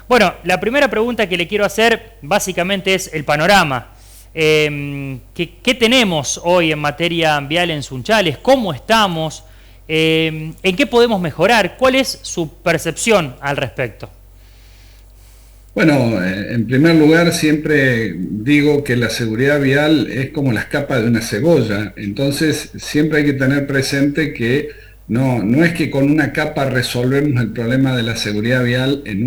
Bueno, la primera pregunta que le quiero hacer básicamente es el panorama. ¿Qué tenemos hoy en materia vial en Sunchales? ¿Cómo estamos? ¿En qué podemos mejorar? ¿Cuál es su percepción al respecto? Bueno, en primer lugar, siempre digo que la seguridad vial es como las capas de una cebolla, entonces siempre hay que tener presente que no es que con una capa resolvemos el problema de la seguridad vial en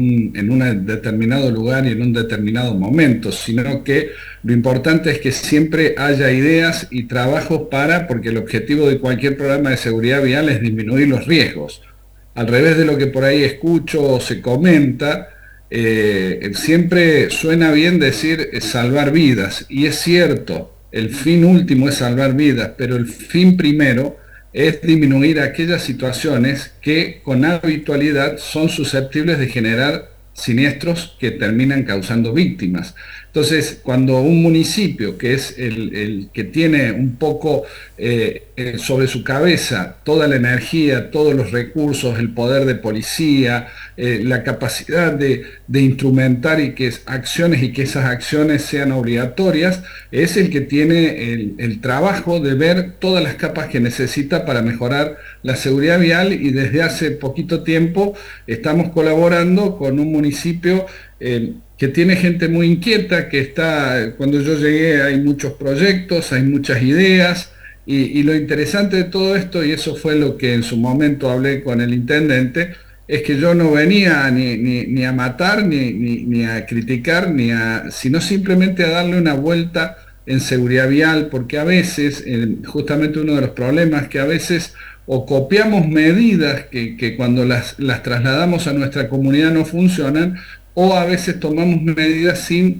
un determinado lugar y en un determinado momento, sino que lo importante es que siempre haya ideas y trabajos porque el objetivo de cualquier programa de seguridad vial es disminuir los riesgos. Al revés de lo que por ahí escucho o se comenta, siempre suena bien decir salvar vidas, y es cierto, el fin último es salvar vidas, pero el fin primero es disminuir aquellas situaciones que con habitualidad son susceptibles de generar siniestros que terminan causando víctimas. Entonces, cuando un municipio, que es el que tiene un poco sobre su cabeza toda la energía, todos los recursos, el poder de policía, la capacidad de instrumentar acciones y que esas acciones sean obligatorias, es el que tiene el trabajo de ver todas las capas que necesita para mejorar la seguridad vial, y desde hace poquito tiempo estamos colaborando con un municipio que tiene gente muy inquieta, cuando yo llegué hay muchos proyectos, hay muchas ideas, y lo interesante de todo esto, y eso fue lo que en su momento hablé con el intendente, es que yo no venía ni a matar, ni a criticar, sino simplemente a darle una vuelta en seguridad vial, porque a veces, justamente uno de los problemas, que a veces o copiamos medidas que cuando las trasladamos a nuestra comunidad no funcionan, o a veces tomamos medidas sin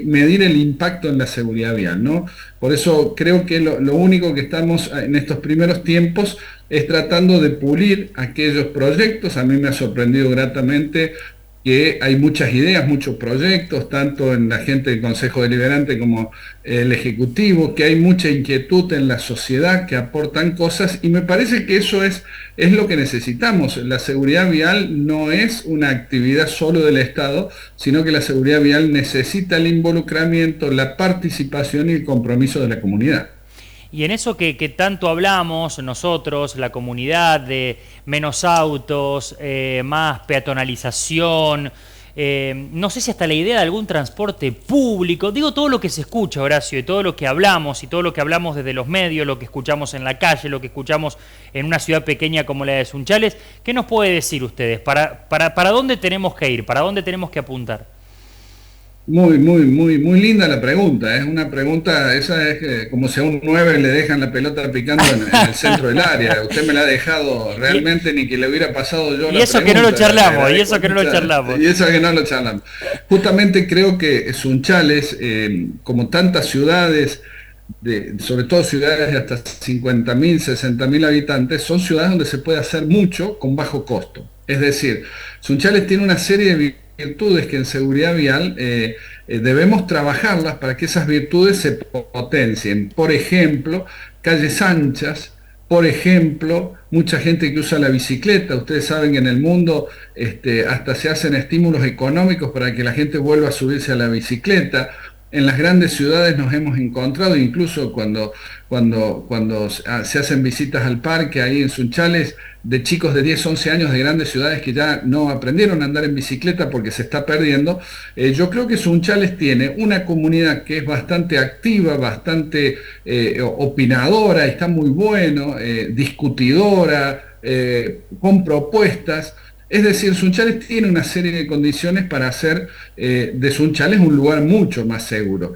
medir el impacto en la seguridad vial, ¿no? Por eso creo que lo único que estamos en estos primeros tiempos es tratando de pulir aquellos proyectos. A mí me ha sorprendido gratamente que hay muchas ideas, muchos proyectos, tanto en la gente del Consejo Deliberante como el Ejecutivo, que hay mucha inquietud en la sociedad, que aportan cosas, y me parece que eso es lo que necesitamos. La seguridad vial no es una actividad solo del Estado, sino que la seguridad vial necesita el involucramiento, la participación y el compromiso de la comunidad. Y en eso que tanto hablamos nosotros, la comunidad, de menos autos, más peatonalización, no sé si hasta la idea de algún transporte público, digo todo lo que se escucha, Horacio, y todo lo que hablamos, y todo lo que hablamos desde los medios, lo que escuchamos en la calle, lo que escuchamos en una ciudad pequeña como la de Sunchales, ¿qué nos puede decir ustedes? ¿Para dónde tenemos que ir? ¿Para dónde tenemos que apuntar? Muy linda la pregunta. Es una pregunta, esa es como si a un 9 le dejan la pelota picando en el centro del área. Usted me la ha dejado Y, realmente ni que le hubiera pasado yo y la eso que no lo pregunta. Le charlamos, y agradezco eso que no lo mucho, charlamos. y eso que no lo charlamos. Justamente creo que Sunchales, como tantas ciudades, sobre todo ciudades de hasta 50.000, 60.000 habitantes, son ciudades donde se puede hacer mucho con bajo costo. Es decir, Sunchales tiene una serie de virtudes que en seguridad vial debemos trabajarlas para que esas virtudes se potencien. Por ejemplo, calles anchas, por ejemplo, mucha gente que usa la bicicleta. Ustedes saben que en el mundo hasta se hacen estímulos económicos para que la gente vuelva a subirse a la bicicleta. En las grandes ciudades nos hemos encontrado, incluso cuando se hacen visitas al parque ahí en Sunchales, de chicos de 10, 11 años de grandes ciudades que ya no aprendieron a andar en bicicleta porque se está perdiendo. Yo creo que Sunchales tiene una comunidad que es bastante activa, bastante opinadora, está muy bueno, discutidora, con propuestas. Es decir, Sunchales tiene una serie de condiciones para hacer de Sunchales un lugar mucho más seguro.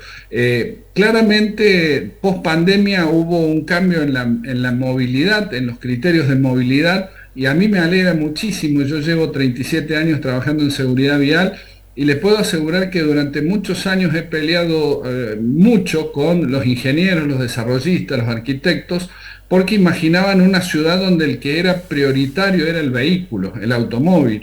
Claramente, post pandemia hubo un cambio en la movilidad, en los criterios de movilidad, y a mí me alegra muchísimo. Yo llevo 37 años trabajando en seguridad vial, y les puedo asegurar que durante muchos años he peleado mucho con los ingenieros, los desarrollistas, los arquitectos, porque imaginaban una ciudad donde el que era prioritario era el vehículo, el automóvil.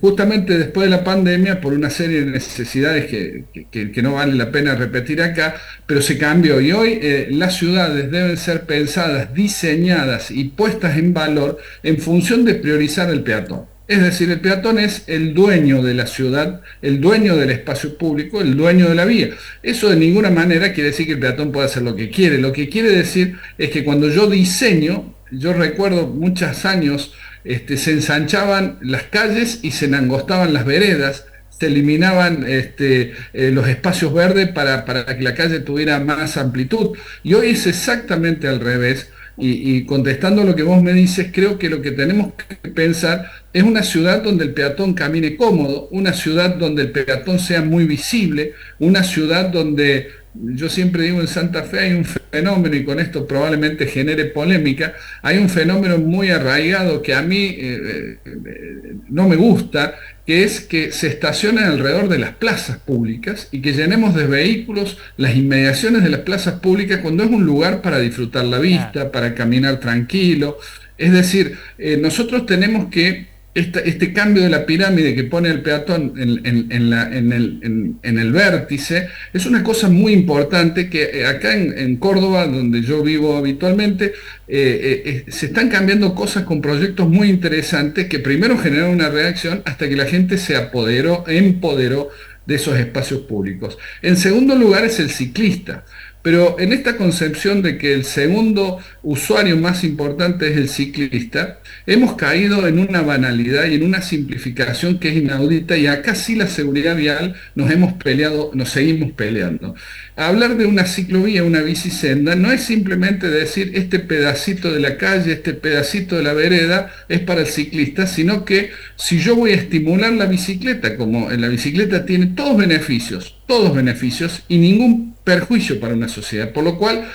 Justamente después de la pandemia, por una serie de necesidades que no vale la pena repetir acá, pero se cambió, y hoy las ciudades deben ser pensadas, diseñadas y puestas en valor en función de priorizar el peatón. Es decir, el peatón es el dueño de la ciudad, el dueño del espacio público, el dueño de la vía. Eso de ninguna manera quiere decir que el peatón pueda hacer lo que quiere. Lo que quiere decir es que cuando yo diseño, yo recuerdo muchos años, se ensanchaban las calles y se angostaban las veredas, se eliminaban los espacios verdes para que la calle tuviera más amplitud. Y hoy es exactamente al revés. Y contestando lo que vos me dices, creo que lo que tenemos que pensar es una ciudad donde el peatón camine cómodo, una ciudad donde el peatón sea muy visible, una ciudad donde, yo siempre digo, en Santa Fe hay un fenómeno, y con esto probablemente genere polémica, hay un fenómeno muy arraigado que a mí no me gusta, que es que se estacionen alrededor de las plazas públicas y que llenemos de vehículos las inmediaciones de las plazas públicas cuando es un lugar para disfrutar la Ah, vista, para caminar tranquilo. Es decir, nosotros tenemos que este cambio de la pirámide que pone el peatón en el vértice es una cosa muy importante que acá en Córdoba, donde yo vivo habitualmente, se están cambiando cosas con proyectos muy interesantes que primero generaron una reacción hasta que la gente se empoderó de esos espacios públicos. En segundo lugar es el ciclista. Pero en esta concepción de que el segundo usuario más importante es el ciclista, hemos caído en una banalidad y en una simplificación que es inaudita, y acá sí la seguridad vial nos hemos peleado, nos seguimos peleando. Hablar de una ciclovía, una bicisenda, no es simplemente decir este pedacito de la calle, este pedacito de la vereda es para el ciclista, sino que si yo voy a estimular la bicicleta, como la bicicleta tiene todos beneficios y ningún perjuicio para una sociedad, por lo cual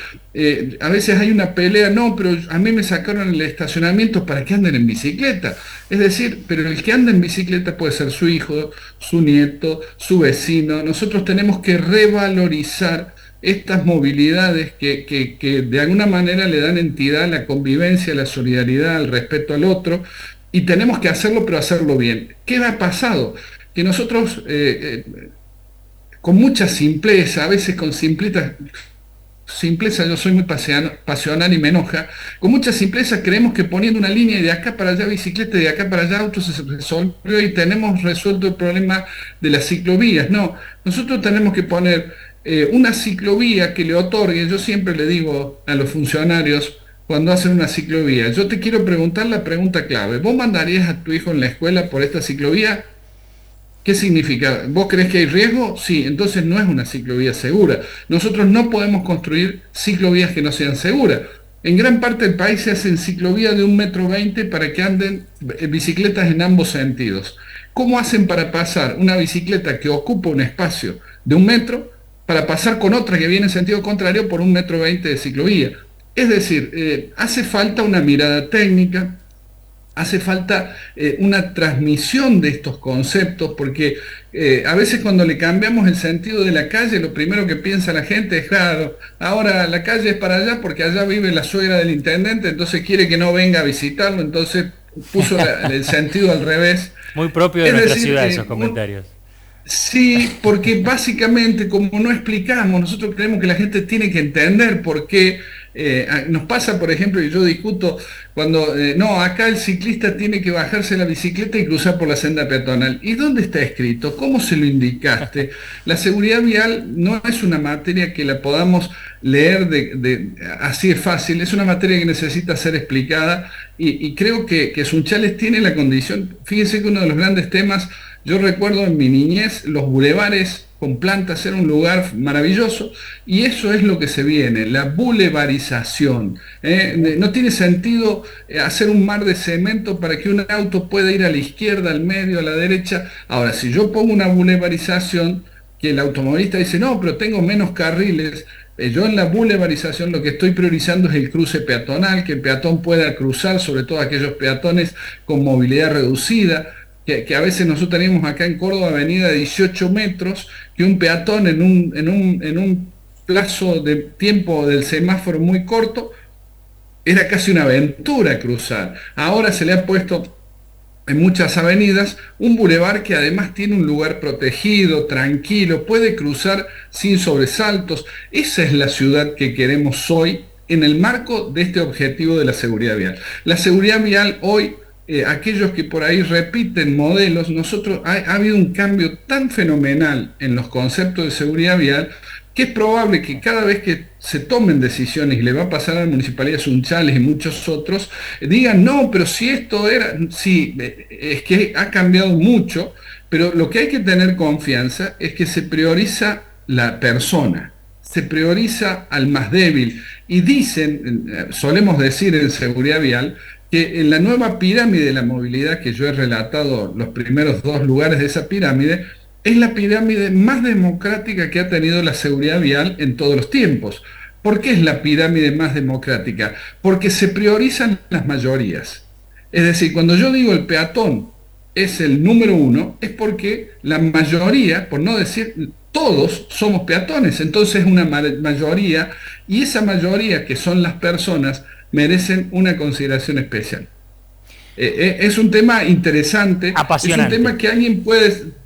a veces hay una pelea, no, pero a mí me sacaron el estacionamiento para que anden en bicicleta. Es decir, pero el que anda en bicicleta puede ser su hijo, su nieto, su vecino. Nosotros tenemos que revalorizar estas movilidades que de alguna manera le dan entidad a la convivencia, a la solidaridad, al respeto al otro, y tenemos que hacerlo, pero hacerlo bien. ¿Qué ha pasado? Que nosotros con mucha simpleza, a veces con simpleza, yo soy muy pasional y me enoja, con mucha simpleza creemos que poniendo una línea y de acá para allá bicicleta y de acá para allá autos se resolvió y tenemos resuelto el problema de las ciclovías. No, nosotros tenemos que poner una ciclovía que le otorgue, yo siempre le digo a los funcionarios cuando hacen una ciclovía, yo te quiero preguntar la pregunta clave, ¿vos mandarías a tu hijo en la escuela por esta ciclovía? ¿Qué significa? ¿Vos creés que hay riesgo? Sí, entonces no es una ciclovía segura. Nosotros no podemos construir ciclovías que no sean seguras. En gran parte del país se hacen ciclovías de 1,20 m para que anden bicicletas en ambos sentidos. ¿Cómo hacen para pasar una bicicleta que ocupa un espacio de 1 metro para pasar con otra que viene en sentido contrario por 1,20 m de ciclovía? Es decir, hace falta una mirada técnica, hace falta una transmisión de estos conceptos, porque a veces cuando le cambiamos el sentido de la calle, lo primero que piensa la gente es, claro, ahora la calle es para allá porque allá vive la suegra del intendente, entonces quiere que no venga a visitarlo, entonces puso el sentido al revés. muy propio de Es nuestra decir, ciudad esos comentarios. sí, porque básicamente como no explicamos, nosotros creemos que la gente tiene que entender por qué. Nos pasa, por ejemplo, y yo discuto cuando, no, acá el ciclista tiene que bajarse la bicicleta y cruzar por la senda peatonal. ¿Y dónde está escrito? ¿Cómo se lo indicaste? La seguridad vial no es una materia que la podamos leer así es fácil, es una materia que necesita ser explicada y creo que Sunchales tiene la condición. Fíjense que uno de los grandes temas, yo recuerdo en mi niñez, los bulevares con plantas era un lugar maravilloso y eso es lo que se viene, la bulevarización. No tiene sentido hacer un mar de cemento para que un auto pueda ir a la izquierda, al medio, a la derecha. Ahora, si yo pongo una bulevarización, que el automovilista dice, no, pero tengo menos carriles, yo en la bulevarización lo que estoy priorizando es el cruce peatonal, que el peatón pueda cruzar, sobre todo aquellos peatones con movilidad reducida, que a veces nosotros tenemos acá en Córdoba avenida de 18 metros, que un peatón en un plazo de tiempo del semáforo muy corto, era casi una aventura cruzar. Ahora se le ha puesto en muchas avenidas un bulevar que además tiene un lugar protegido, tranquilo, puede cruzar sin sobresaltos. Esa es la ciudad que queremos hoy en el marco de este objetivo de la seguridad vial. La seguridad vial hoy aquellos que por ahí repiten modelos, ha habido un cambio tan fenomenal en los conceptos de seguridad vial que es probable que cada vez que se tomen decisiones, y le va a pasar a la Municipalidad de Sunchales y muchos otros, digan, no, pero si esto era, sí, es que ha cambiado mucho, pero lo que hay que tener confianza es que se prioriza la persona, se prioriza al más débil, y dicen, solemos decir en seguridad vial, que en la nueva pirámide de la movilidad, que yo he relatado los primeros 2 lugares de esa pirámide, es la pirámide más democrática que ha tenido la seguridad vial en todos los tiempos. ¿Por qué es la pirámide más democrática? Porque se priorizan las mayorías. Es decir, cuando yo digo el peatón es el número 1, es porque la mayoría, por no decir todos, somos peatones. Entonces es una mayoría, y esa mayoría, que son las personas, merecen una consideración especial. Es un tema interesante, Apasionante. es un tema que alguien puede...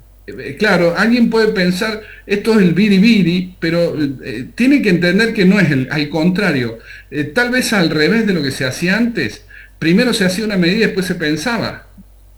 Claro, alguien puede pensar, esto es el biribiri, pero tiene que entender que no es al contrario. Tal vez al revés de lo que se hacía antes. Primero se hacía una medida y después se pensaba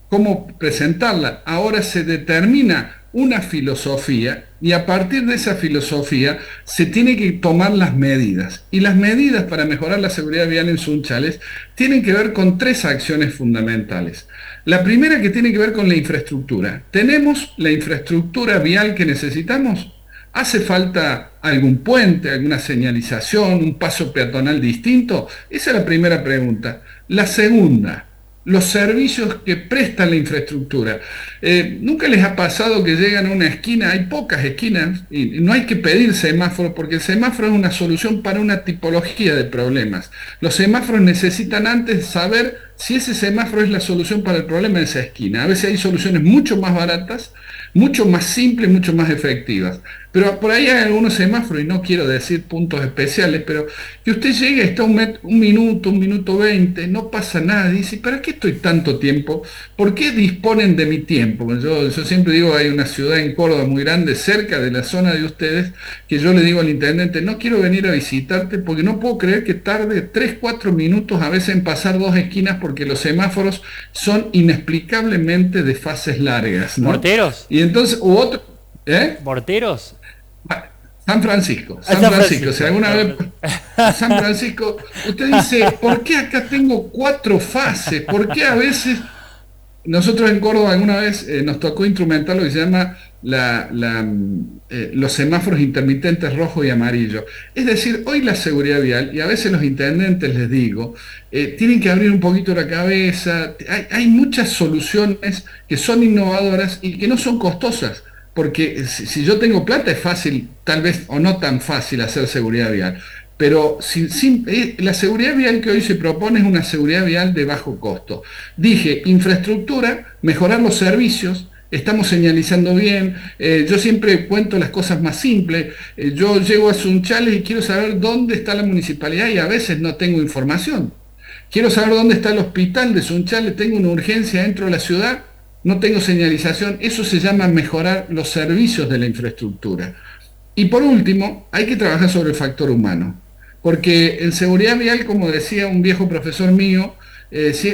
cómo presentarla. Ahora se determina una filosofía, y a partir de esa filosofía se tiene que tomar las medidas. Y las medidas para mejorar la seguridad vial en Sunchales tienen que ver con 3 acciones fundamentales. La primera, que tiene que ver con la infraestructura. ¿Tenemos la infraestructura vial que necesitamos? ¿Hace falta algún puente, alguna señalización, un paso peatonal distinto? Esa es la primera pregunta. La segunda, los servicios que presta la infraestructura. ¿Nunca les ha pasado que llegan a una esquina? Hay pocas esquinas y no hay que pedir semáforos, porque el semáforo es una solución para una tipología de problemas. Los semáforos necesitan antes saber si ese semáforo es la solución para el problema de esa esquina. A veces hay soluciones mucho más baratas, mucho más simples, mucho más efectivas. Pero por ahí hay algunos semáforos, y no quiero decir puntos especiales, pero que usted llegue, está un minuto 20, no pasa nada, y dice, ¿para qué estoy tanto tiempo? ¿Por qué disponen de mi tiempo? Yo siempre digo, hay una ciudad en Córdoba muy grande, cerca de la zona de ustedes, que yo le digo al intendente, no quiero venir a visitarte porque no puedo creer que tarde 3, 4 minutos a veces en pasar 2 esquinas, porque los semáforos son inexplicablemente de fases largas, ¿no? ¿Morteros? Y entonces, ¿Morteros? San Francisco, si alguna vez San Francisco, usted dice, ¿por qué acá tengo 4 fases? ¿Por qué a veces nosotros en Córdoba alguna vez nos tocó instrumentar lo que se llama los semáforos intermitentes rojo y amarillo? Es decir, hoy la seguridad vial, y a veces los intendentes les digo, tienen que abrir un poquito la cabeza. Hay muchas soluciones que son innovadoras y que no son costosas. Porque si yo tengo plata es fácil, tal vez, o no tan fácil hacer seguridad vial. Pero la seguridad vial que hoy se propone es una seguridad vial de bajo costo. Dije, infraestructura, mejorar los servicios, estamos señalizando bien. Yo siempre cuento las cosas más simples. Yo llego a Sunchales y quiero saber dónde está la municipalidad y a veces no tengo información. Quiero saber dónde está el hospital de Sunchales, tengo una urgencia dentro de la ciudad, no tengo señalización. Eso se llama mejorar los servicios de la infraestructura. Y por último, hay que trabajar sobre el factor humano, porque en seguridad vial, como decía un viejo profesor mío,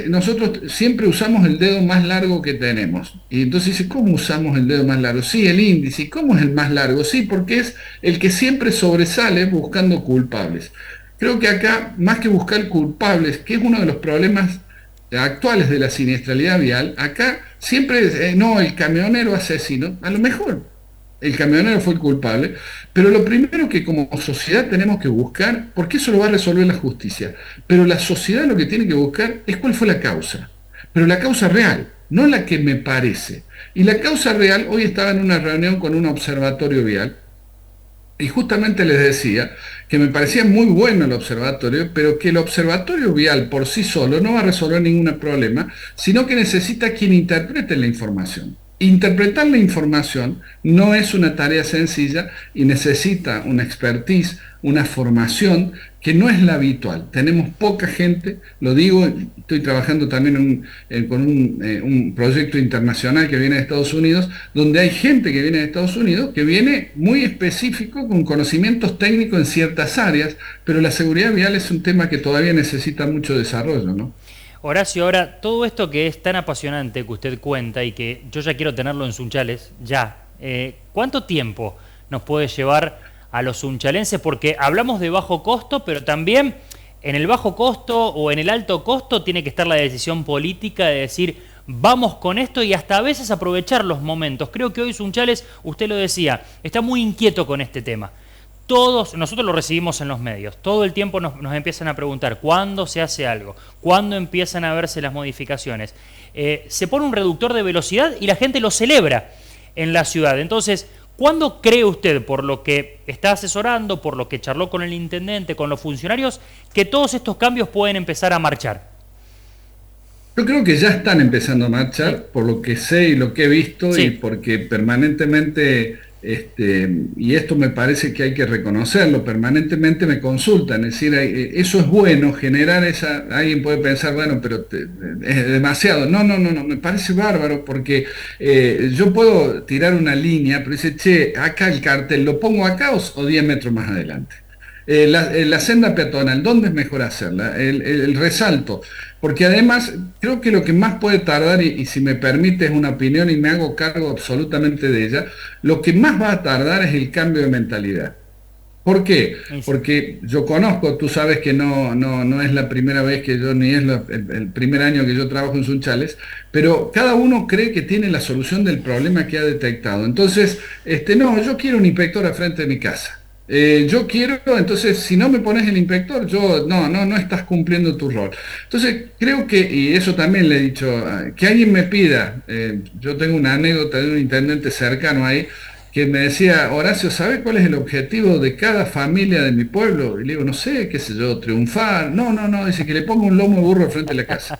nosotros siempre usamos el dedo más largo que tenemos. Y entonces dice, ¿cómo usamos el dedo más largo? Sí, el índice. ¿Y cómo es el más largo? Sí, porque es el que siempre sobresale buscando culpables. Creo que acá, más que buscar culpables, que es uno de los problemas actuales de la siniestralidad vial, acá siempre no, el camionero asesino, a lo mejor el camionero fue el culpable, pero lo primero que como sociedad tenemos que buscar, porque eso lo va a resolver la justicia, pero la sociedad lo que tiene que buscar es cuál fue la causa, pero la causa real, no la que me parece. Y la causa real, hoy estaba en una reunión con un observatorio vial, y justamente les decía que me parecía muy bueno el observatorio, pero que el observatorio vial por sí solo no va a resolver ningún problema, sino que necesita quien interprete la información. Interpretar la información no es una tarea sencilla y necesita una expertise, una formación que no es la habitual. Tenemos poca gente, lo digo, estoy trabajando también con un proyecto internacional que viene de Estados Unidos, donde hay gente que viene de Estados Unidos, que viene muy específico, con conocimientos técnicos en ciertas áreas, pero la seguridad vial es un tema que todavía necesita mucho desarrollo, ¿no? Horacio, ahora, todo esto que es tan apasionante que usted cuenta y que yo ya quiero tenerlo en Sunchales, ya, ¿cuánto tiempo nos puede llevar a los sunchalenses? Porque hablamos de bajo costo, pero también en el bajo costo o en el alto costo tiene que estar la decisión política de decir, vamos con esto y hasta a veces aprovechar los momentos. Creo que hoy Sunchales, usted lo decía, está muy inquieto con este tema. Todos, nosotros lo recibimos en los medios, todo el tiempo nos empiezan a preguntar cuándo se hace algo, cuándo empiezan a verse las modificaciones. Se pone un reductor de velocidad y la gente lo celebra en la ciudad. Entonces, ¿cuándo cree usted, por lo que está asesorando, por lo que charló con el intendente, con los funcionarios, que todos estos cambios pueden empezar a marchar? Yo creo que ya están empezando a Sí, marchar, por lo que sé y lo que he visto, y sí, porque permanentemente, y esto me parece que hay que reconocerlo, permanentemente me consultan, es decir, eso es bueno, generar esa, alguien puede pensar, bueno, pero es demasiado. No, no, no, no, me parece bárbaro, porque yo puedo tirar una línea, pero dice, che, acá el cartel, ¿lo pongo acá o 10 metros más adelante? La senda peatonal, ¿dónde es mejor hacerla? El resalto, porque además creo que lo que más puede tardar, y si me permite es una opinión y me hago cargo absolutamente de ella, lo que más va a tardar es el cambio de mentalidad. ¿Por qué? y sí. Porque yo conozco, tú sabes que no es la primera vez que yo, ni es el primer año que yo trabajo en Sunchales, pero cada uno cree que tiene la solución del problema que ha detectado. Entonces, no, yo quiero un inspector al frente de mi casa. Yo quiero, entonces, si no me pones el inspector, no estás cumpliendo tu rol. Entonces, creo que, y eso también le he dicho, que alguien me pida, yo tengo una anécdota de un intendente cercano ahí, que me decía, Horacio, ¿sabe cuál es el objetivo de cada familia de mi pueblo? Y le digo, no sé, qué sé yo, triunfar. No, no, no, dice que le ponga un lomo de burro al frente de la casa.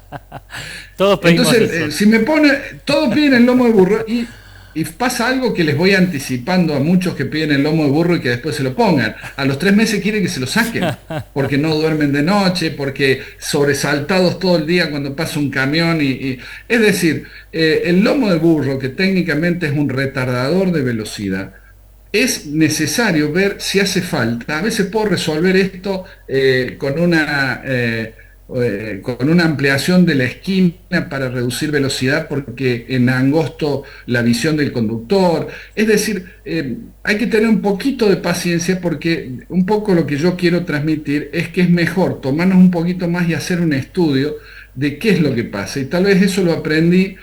Todos pedimos Entonces, eso. si me pone, todos piden el lomo de burro y pasa algo que les voy anticipando a muchos que piden el lomo de burro y que después se lo pongan. A los 3 meses quieren que se lo saquen, porque no duermen de noche, porque sobresaltados todo el día cuando pasa un camión. Es decir, el lomo de burro, que técnicamente es un retardador de velocidad, es necesario ver si hace falta. A veces puedo resolver esto con una ampliación de la esquina para reducir velocidad porque en angosto la visión del conductor. Es decir, hay que tener un poquito de paciencia porque un poco lo que yo quiero transmitir es que es mejor tomarnos un poquito más y hacer un estudio de qué es lo que pasa. Y tal vez eso lo aprendí.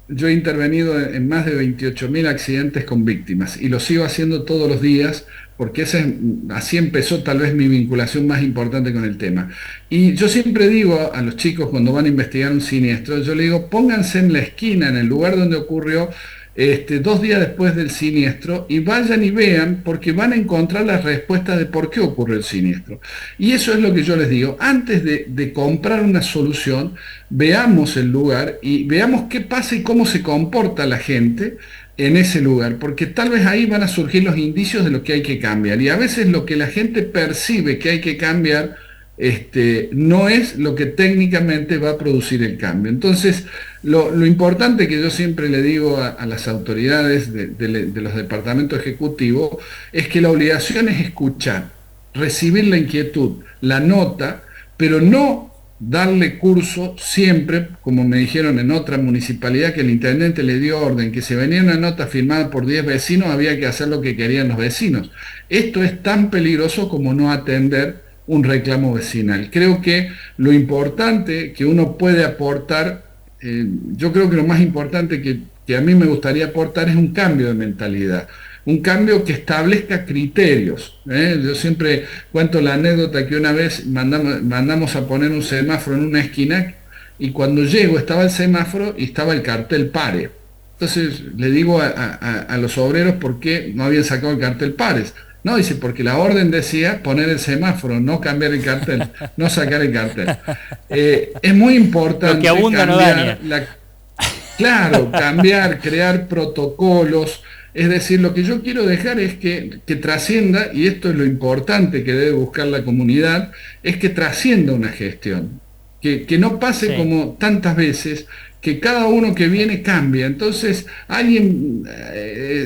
Yo he intervenido en más de 28.000 accidentes con víctimas y lo sigo haciendo todos los días porque así empezó tal vez mi vinculación más importante con el tema. Y yo siempre digo a los chicos cuando van a investigar un siniestro, yo le digo, pónganse en la esquina, en el lugar donde ocurrió, 2 días después del siniestro y vayan y vean porque van a encontrar las respuestas de por qué ocurrió el siniestro. Y eso es lo que yo les digo, antes de comprar una solución, veamos el lugar y veamos qué pasa y cómo se comporta la gente en ese lugar, porque tal vez ahí van a surgir los indicios de lo que hay que cambiar. Y a veces lo que la gente percibe que hay que cambiar, no es lo que técnicamente va a producir el cambio. Entonces, lo importante que yo siempre le digo a las autoridades de los departamentos ejecutivos es que la obligación es escuchar, recibir la inquietud, la nota, pero no darle curso siempre, como me dijeron en otra municipalidad, que el intendente le dio orden, que si venía una nota firmada por 10 vecinos había que hacer lo que querían los vecinos. Esto es tan peligroso como no atender un reclamo vecinal. Creo que lo importante que uno puede aportar, yo creo que lo más importante que a mí me gustaría aportar es un cambio de mentalidad, un cambio que establezca criterios. Yo siempre cuento la anécdota que una vez mandamos a poner un semáforo en una esquina y cuando llego estaba el semáforo y estaba el cartel pare. Entonces le digo a los obreros por qué no habían sacado el cartel pares. No, dice, porque la orden decía poner el semáforo, no cambiar el cartel, no sacar el cartel. Es muy Lo que importante abunda no daña. claro, cambiar, crear protocolos. Es decir, lo que yo quiero dejar es que trascienda, y esto es lo importante que debe buscar la comunidad, es que trascienda una gestión, que no pase Sí. como tantas veces, que cada uno que viene cambia. Entonces, a alguien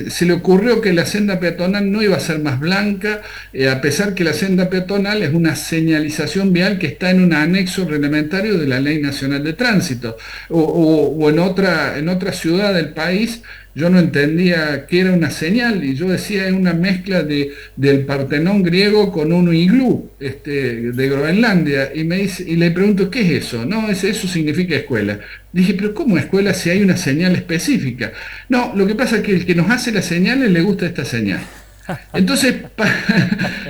se le ocurrió que la senda peatonal no iba a ser más blanca, a pesar que la senda peatonal es una señalización vial que está en un anexo reglamentario de la Ley Nacional de Tránsito. O en otra ciudad del país yo no entendía qué era una señal y yo decía es una mezcla del Partenón griego con un iglú de Groenlandia y le pregunto ¿qué es eso? No, eso significa escuela. Dije, pero ¿cómo escuela si hay una señal específica? No, lo que pasa es que el que nos hace las señales le gusta esta señal. Entonces,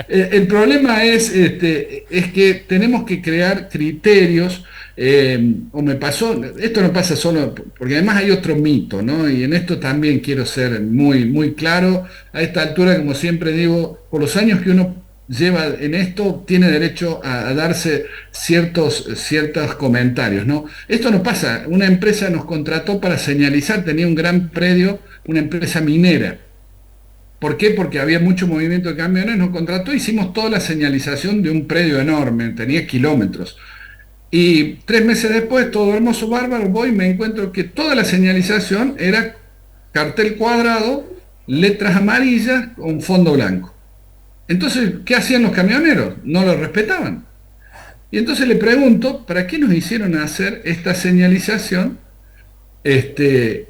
el problema es que tenemos que crear criterios, o me pasó, esto no pasa solo, porque además hay otro mito, ¿no? Y en esto también quiero ser muy, muy claro. A esta altura, como siempre digo, por los años que uno lleva en esto, tiene derecho a darse ciertos comentarios, ¿no? Esto no pasa, una empresa nos contrató para señalizar, tenía un gran predio, una empresa minera. ¿Por qué? Porque había mucho movimiento de camiones, nos contrató, hicimos toda la señalización de un predio enorme, tenía kilómetros. Y 3 meses después, todo hermoso, bárbaro, voy y me encuentro que toda la señalización era cartel cuadrado, letras amarillas con fondo blanco. Entonces, ¿qué hacían los camioneros? No lo respetaban. Y entonces le pregunto, ¿para qué nos hicieron hacer esta señalización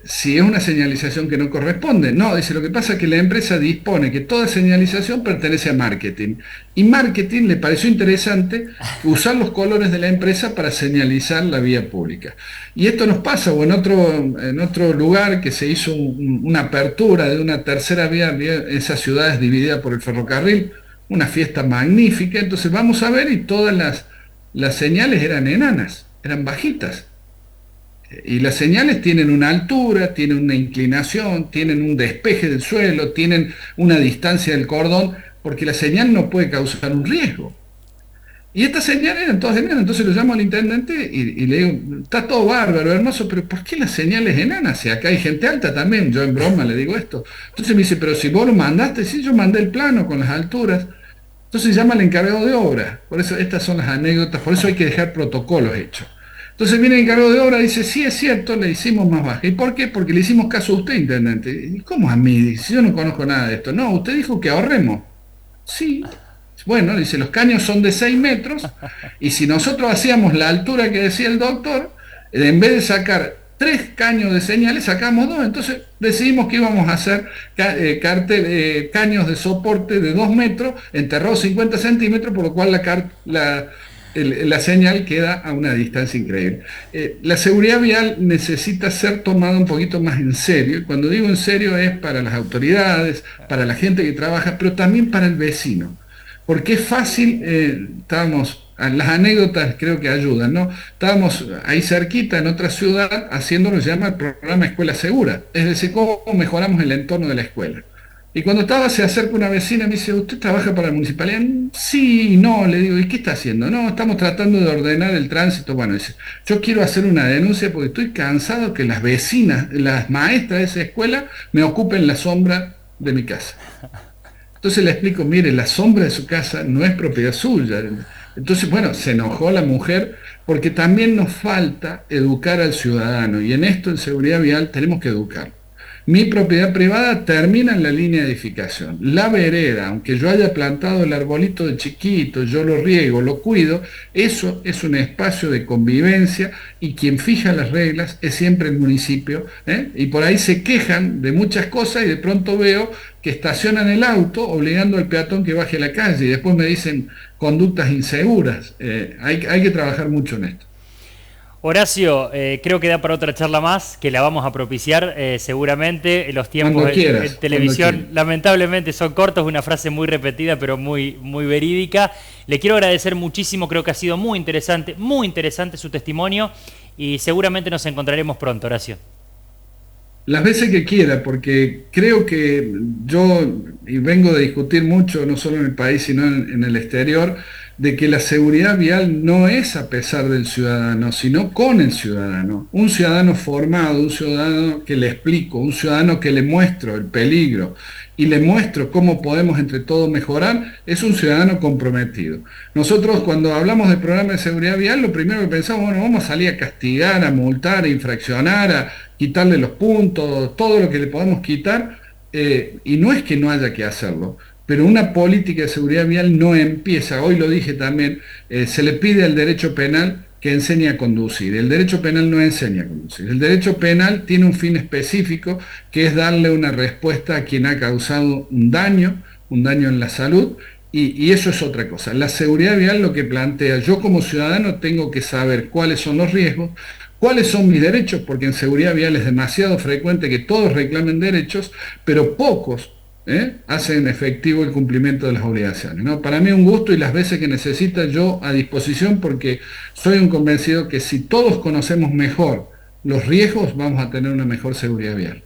si es una señalización que no corresponde? No, dice, lo que pasa es que la empresa dispone que toda señalización pertenece a marketing. Y marketing le pareció interesante usar los colores de la empresa para señalizar la vía pública. Y esto nos pasa, o en otro lugar que se hizo una apertura de una tercera vía, esa ciudad es dividida por el ferrocarril, una fiesta magnífica, entonces vamos a ver y todas las señales eran enanas, eran bajitas. Y las señales tienen una altura, tienen una inclinación, tienen un despeje del suelo, tienen una distancia del cordón, porque la señal no puede causar un riesgo. Y estas señales eran todas enanas, entonces lo llamo al intendente y le digo, está todo bárbaro, hermoso, pero ¿por qué las señales enanas? Si acá hay gente alta también, yo en broma le digo esto. Entonces me dice, pero si vos lo mandaste, sí, yo mandé el plano con las alturas. Entonces llama al encargado de obra. Por eso estas son las anécdotas, por eso hay que dejar protocolos hechos. Entonces viene el encargado de obra y dice, sí es cierto, le hicimos más baja. ¿Y por qué? Porque le hicimos caso a usted, intendente. ¿Y cómo a mí? Si yo no conozco nada de esto. No, usted dijo que ahorremos. Sí. Bueno, dice, los caños son de 6 metros y si nosotros hacíamos la altura que decía el doctor, en vez de sacar 3 caños de señales, sacamos 2. Entonces decidimos que íbamos a hacer caños de soporte de 2 metros, enterrados 50 centímetros, por lo cual la señal queda a una distancia increíble. La seguridad vial necesita ser tomada un poquito más en serio, y cuando digo en serio es para las autoridades, para la gente que trabaja, pero también para el vecino. Porque es fácil, las anécdotas creo que ayudan, ¿no? Estábamos ahí cerquita en otra ciudad haciendo lo que se llama el programa Escuela Segura, es decir, cómo mejoramos el entorno de la escuela. Y cuando se acerca una vecina y me dice, ¿usted trabaja para la municipalidad? Sí, no, le digo, ¿y qué está haciendo? No, estamos tratando de ordenar el tránsito. Bueno, dice, yo quiero hacer una denuncia porque estoy cansado que las vecinas, las maestras de esa escuela me ocupen la sombra de mi casa. Entonces le explico, mire, la sombra de su casa no es propiedad suya. Entonces, bueno, se enojó la mujer porque también nos falta educar al ciudadano y en esto, en seguridad vial, tenemos que educar. Mi propiedad privada termina en la línea de edificación. La vereda, aunque yo haya plantado el arbolito de chiquito, yo lo riego, lo cuido, eso es un espacio de convivencia y quien fija las reglas es siempre el municipio, ¿eh? Y por ahí se quejan de muchas cosas y de pronto veo que estacionan el auto obligando al peatón que baje a la calle y después me dicen conductas inseguras. Hay que trabajar mucho en esto. Horacio, creo que da para otra charla más, que la vamos a propiciar seguramente. Los tiempos Cuando en quieras, cuando televisión quieras. lamentablemente son cortos, una frase muy repetida pero muy, muy verídica. Le quiero agradecer muchísimo, creo que ha sido muy interesante su testimonio y seguramente nos encontraremos pronto, Horacio. Las veces que quiera, porque creo que yo, y vengo de discutir mucho, no solo en el país, sino en el exterior, de que la seguridad vial no es a pesar del ciudadano, sino con el ciudadano. Un ciudadano formado, un ciudadano que le explico, un ciudadano que le muestro el peligro y le muestro cómo podemos entre todos mejorar, es un ciudadano comprometido. Nosotros cuando hablamos del programa de seguridad vial, lo primero que pensamos, bueno, vamos a salir a castigar, a multar, a infraccionar, a quitarle los puntos, todo lo que le podemos quitar, y no es que no haya que hacerlo, pero una política de seguridad vial no empieza, hoy lo dije también, se le pide al derecho penal que enseñe a conducir. El derecho penal no enseña a conducir. El derecho penal tiene un fin específico, que es darle una respuesta a quien ha causado un daño en la salud, y eso es otra cosa. La seguridad vial lo que plantea, yo como ciudadano tengo que saber cuáles son los riesgos, cuáles son mis derechos, porque en seguridad vial es demasiado frecuente que todos reclamen derechos, pero pocos hacen efectivo el cumplimiento de las obligaciones, ¿no? Para mí un gusto, y las veces que necesita yo a disposición, porque soy un convencido que si todos conocemos mejor los riesgos, vamos a tener una mejor seguridad vial.